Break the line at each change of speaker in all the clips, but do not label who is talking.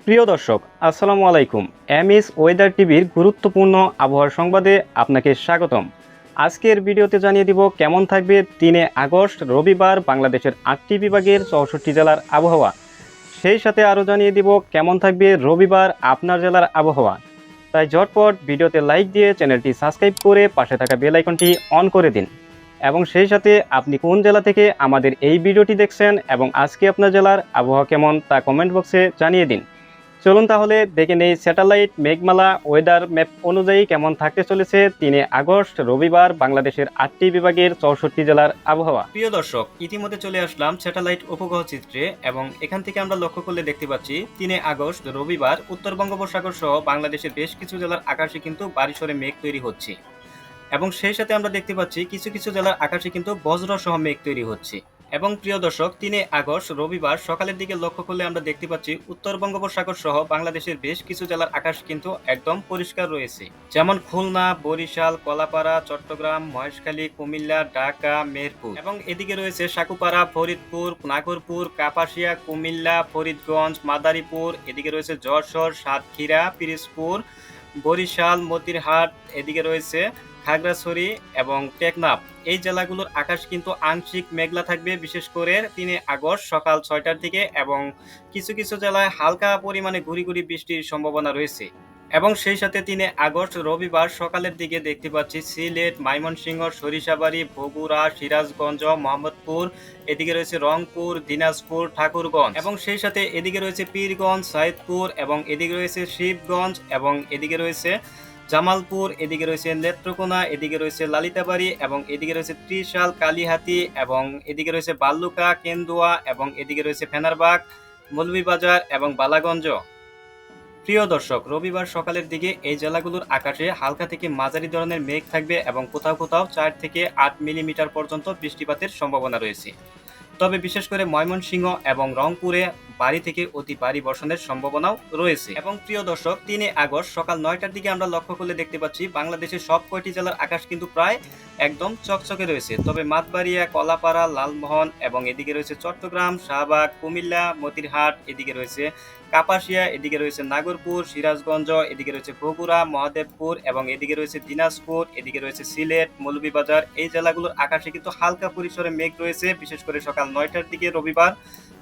প্রিয় দর্শক, আসসালামু আলাইকুম। এমএস ওয়েদার টিভির গুরুত্বপূর্ণ আবহাওয়ার সংবাদে আপনাকে স্বাগতম। আজকের ভিডিওতে জানিয়ে দিব কেমন থাকবে 3 আগস্ট রবিবার বাংলাদেশের 8টি বিভাগের 64 জেলার আবহাওয়া। সেই সাথে আরও জানিয়ে দিব কেমন থাকবে রবিবার আপনার জেলার আবহাওয়া। তাই ঝটপট ভিডিওতে লাইক দিয়ে চ্যানেলটি সাবস্ক্রাইব করে পাশে থাকা বেল আইকনটি অন করে দিন। এবং সেই সাথে আপনি কোন জেলা থেকে আমাদের এই ভিডিওটি দেখছেন এবং আজকে আপনার জেলার আবহাওয়া কেমন তা কমেন্ট বক্সে জানিয়ে দিন। চলুন তাহলে দেখে নেই স্যাটেলাইট মেঘমালা ওয়েদার ম্যাপ অনুযায়ী কেমন থাকতে চলেছে 3 আগস্ট রবিবার বাংলাদেশের 8টি বিভাগের 64 জেলার আবহাওয়া। প্রিয় দর্শক, ইতিমধ্যে চলে আসলাম স্যাটেলাইট উপগ্রহ চিত্রে এবং এখান থেকে আমরা লক্ষ্য করলে দেখতে পাচ্ছি 3 আগস্ট রবিবার উত্তর বঙ্গোপসাগর সহ বাংলাদেশের বেশ কিছু জেলার আকাশে কিন্তু বারিশরে মেঘ তৈরি হচ্ছে এবং সেই সাথে আমরা দেখতে পাচ্ছি কিছু কিছু জেলার আকাশে কিন্তু বজ্র সহ মেঘ তৈরি হচ্ছে। এবং প্রিয় দর্শক, 3 আগস্ট রবিবার সকালের দিকে লক্ষ্য করলে আমরা দেখতে পাচ্ছি উত্তর বঙ্গোপসাগর সহ বাংলাদেশের বেশ কিছু জেলার আকাশ কিন্তু একদম পরিষ্কার রয়েছে, যেমন খুলনা, বরিশাল, কলাপাড়া, চট্টগ্রাম, মহেশখালী, কুমিল্লা, ঢাকা, মেহেরপুর এবং এদিকে রয়েছে সাকুপাড়া, ফরিদপুর, নাগরপুর, কাপাসিয়া, কুমিল্লা, ফরিদগঞ্জ, মাদারীপুর, এদিকে রয়েছে যশোর, সাতক্ষীরা, পিরোজপুর, বরিশাল, মতিরহাট, এদিকে রয়েছে খাগড়াছড়ি এবং টেকনাফ। এই জেলাগুলোর আকাশ কিন্তু আংশিক মেঘলা থাকবে, বিশেষ করে 3 আগস্ট সকাল 6টার দিকে এবং কিছু কিছু জেলায় হালকা পরিমাণে গুড়ি গুড়ি বৃষ্টির সম্ভাবনা রয়েছে। এবং সেই সাথে 3 আগস্ট রবিবার সকালের দিকে দেখতে পাচ্ছি সিলেট, ময়মনসিংহ, সরিষাবাড়ি, বগুড়া, সিরাজগঞ্জ, মোহাম্মদপুর, এদিকে রয়েছে রংপুর, দিনাজপুর, ঠাকুরগঞ্জ এবং সেই সাথে এদিকে রয়েছে পীরগঞ্জ, সাইদপুর এবং এদিকে রয়েছে শিবগঞ্জ এবং এদিকে রয়েছে জামালপুর, এদিকে রয়েছে নেত্রকোনা, এদিকে রয়েছে লালিতাবাড়ি এবং এদিকে রয়েছে ত্রিশাল, কালিহাতী এবং এদিকে রয়েছে বাল্লুকা, কেন্দুয়া এবং এদিকে রয়েছে ফেনারবাগ, মৌলভীবাজার এবং বালাগঞ্জ। প্রিয় দর্শক, রবিবার সকালের দিকে এই জেলাগুলোর আকাশে হালকা থেকে মাঝারি ধরনের মেঘ থাকবে এবং কোথাও কোথাও 4 থেকে 8 মিলিমিটার পর্যন্ত বৃষ্টিপাতের সম্ভাবনা রয়েছে। তবে বিশেষ করে ময়মনসিংহ এবং রংপুরে ভারী থেকে অতি ভারী বর্ষণের সম্ভাবনাও রয়েছে। এবং প্রিয় দর্শক, 3 আগস্ট সকাল 9টার দিকে আমরা লক্ষ্য করলে দেখতে পাচ্ছি বাংলাদেশের সব কয়টি জেলার আকাশ কিন্তু প্রায় একদম চকচকে রয়েছে। তবে মাতবাড়িয়া, কলাপাড়া, লালমোহন এবং এদিকে রয়েছে চট্টগ্রাম, শাহবাগ, কুমিল্লা, মতিরহাট, এদিকে রয়েছে কাপাসিয়া, এদিকে রয়েছে নাগরপুর, সিরাজগঞ্জ, এদিকে রয়েছে বগুড়া, মহাদেবপুর এবং এদিকে রয়েছে দিনাজপুর, এদিকে রয়েছে সিলেট, মৌলভীবাজার। এই জেলাগুলোর আকাশে কিন্তু হালকা পরিসরে মেঘ রয়েছে, বিশেষ করে সকাল 9টার দিকে রবিবার।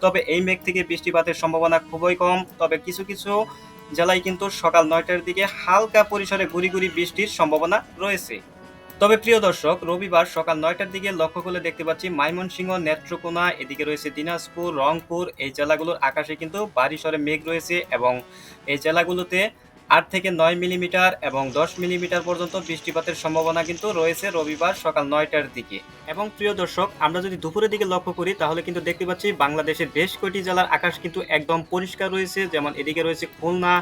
তবে এই মেঘ থেকে বৃষ্টিপাতের সম্ভাবনা খুবই কম। তবে কিছু কিছু জেলায় কিন্তু সকাল 9টার দিকে হালকা পরিসরে গুড়ি গুড়ি বৃষ্টির সম্ভাবনা রয়েছে। তবে প্রিয় দর্শক, রবিবার সকাল 9টার দিকে লক্ষ্য করলে দেখতে পাচ্ছি ময়মনসিংহ, নেত্রকোনা, এদিকে রয়েছে দিনাজপুর, রংপুর, এই জেলাগুলোর আকাশে কিন্তু বারিশরে মেঘ রয়েছে এবং এই জেলাগুলোতে 8 থেকে 9 মিলিমিটার এবং 10 মিলিমিটার পর্যন্ত বৃষ্টিপাতের সম্ভাবনা কিন্তু রয়েছে রবিবার সকাল 9টার দিকে। এবং প্রিয় দর্শক, আমরা যদি দুপুরের দিকে লক্ষ্য করি তাহলে কিন্তু দেখতে পাচ্ছি বাংলাদেশের বেশ কয়েকটি জেলার আকাশ কিন্তু একদম পরিষ্কার রয়েছে, যেমন এদিকে রয়েছে খুলনা,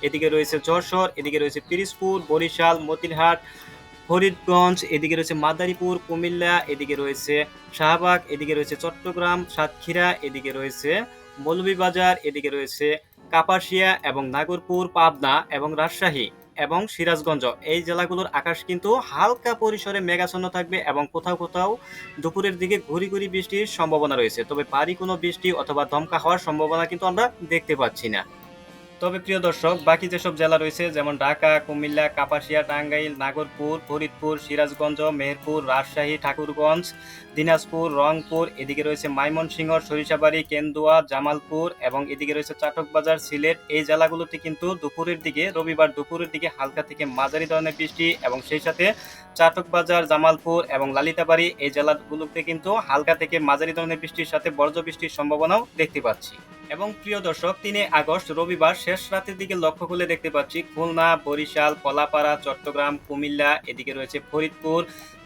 এদিকে রয়েছে যশোর, এদিকে রয়েছে পিরোজপুর, বরিশাল, মতিরহাট, ফরিদগঞ্জ, এদিকে রয়েছে মাদারীপুর, কুমিল্লা, এদিকে রয়েছে শাহবাগ, এদিকে রয়েছে চট্টগ্রাম, সাতক্ষীরা, এদিকে রয়েছে মৌলভীবাজার, এদিকে রয়েছে কাপাসিয়া এবং নাগরপুর, পাবনা এবং রাজশাহী এবং সিরাজগঞ্জ। এই জেলাগুলোর আকাশ কিন্তু হালকা পরিসরে মেঘাচ্ছন্ন থাকবে এবং কোথাও কোথাও দুপুরের দিকে ঘুরি ঘুরি বৃষ্টির সম্ভাবনা রয়েছে। তবে ভারী কোনো বৃষ্টি অথবা দমকা হওয়ার সম্ভাবনা কিন্তু আমরা দেখতে পাচ্ছি না। তবে প্রিয় দর্শক, বাকি যেসব জেলা রয়েছে যেমন ঢাকা, কুমিল্লা, কাপাসিয়া, টাঙ্গাইল, নাগরপুর, ফরিদপুর, সিরাজগঞ্জ, মেহেরপুর, রাজশাহী, ঠাকুরগঞ্জ, দিনাজপুর, রংপুর, এদিকে রয়েছে ময়মনসিংহ, সরিষাবাড়ি, কেন্দুয়া, জামালপুর এবং এদিকে রয়েছে চাটকবাজার, সিলেট। এই জেলাগুলোতে কিন্তু দুপুরের দিকে রবিবার দুপুরের দিকে হালকা থেকে মাঝারি ধরনের বৃষ্টি এবং সেই সাথে চাটকবাজার, জামালপুর এবং লালিতাবাড়ি এই জেলাগুলোতে কিন্তু হালকা থেকে মাঝারি ধরনের বৃষ্টির সাথে বজ্র বৃষ্টির সম্ভাবনাও দেখতে পাচ্ছি। এবং প্রিয় দর্শক, 3 আগস্ট রবিবার শেষ রাতের দিকে লক্ষ্য করলে দেখতে পাচ্ছি খুলনা, বরিশাল, কলাপাড়া, চট্টগ্রাম, কুমিল্লা, এদিকে রয়েছে ফরিদপুর,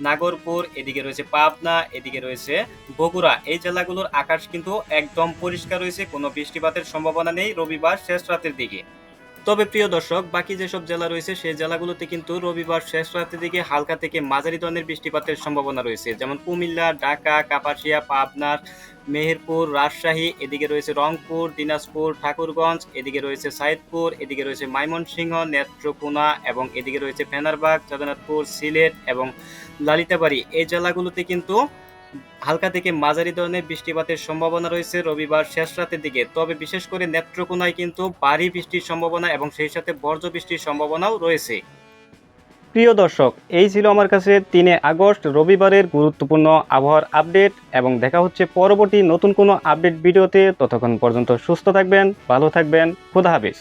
নাগরপুর, এদিকে রয়েছে পাবনা, এদিকে রয়েছে বগুড়া। এই জেলাগুলোর আকাশ কিন্তু একদম পরিষ্কার রয়েছে, কোনো বৃষ্টিপাতের সম্ভাবনা নেই রবিবার শেষ রাতের দিকে। তবে প্রিয় দর্শক, বাকি যেসব জেলা রয়েছে সেই জেলাগুলোতে কিন্তু রবিবার শেষ রাতের দিকে হালকা থেকে মাঝারি ধরনের বৃষ্টিপাতের সম্ভাবনা রয়েছে, যেমন কুমিল্লা, ঢাকা, কাপাসিয়া, পাবনার, মেহেরপুর, রাজশাহী, এদিকে রয়েছে রংপুর, দিনাজপুর, ঠাকুরগঞ্জ, এদিকে রয়েছে সাইদপুর, এদিকে রয়েছে ময়মনসিংহ, নেত্রকোনা এবং এদিকে রয়েছে ফেনারবাগ, জগন্নাথপুর, সিলেট এবং লালিতাবাড়ি। এই জেলাগুলোতে কিন্তু হালকা থেকে মাঝারি ধরনের বৃষ্টিপাতের সম্ভাবনা রয়েছে রবিবার শেষ রাতের দিকে। তবে বিশেষ করে নেত্রকোনায় কিন্তু ভারী বৃষ্টির সম্ভাবনা এবং সেই সাথে বজ্র বৃষ্টির সম্ভাবনাও রয়েছে। প্রিয় দর্শক, এই ছিল আমার কাছে ৩ আগস্ট রবিবারের গুরুত্বপূর্ণ আবহাওয়ার আপডেট, এবং দেখা হচ্ছে পরবর্তী নতুন কোনো আপডেট ভিডিওতে। ততক্ষণ পর্যন্ত সুস্থ থাকবেন, ভালো থাকবেন, খোদা হাফেজ।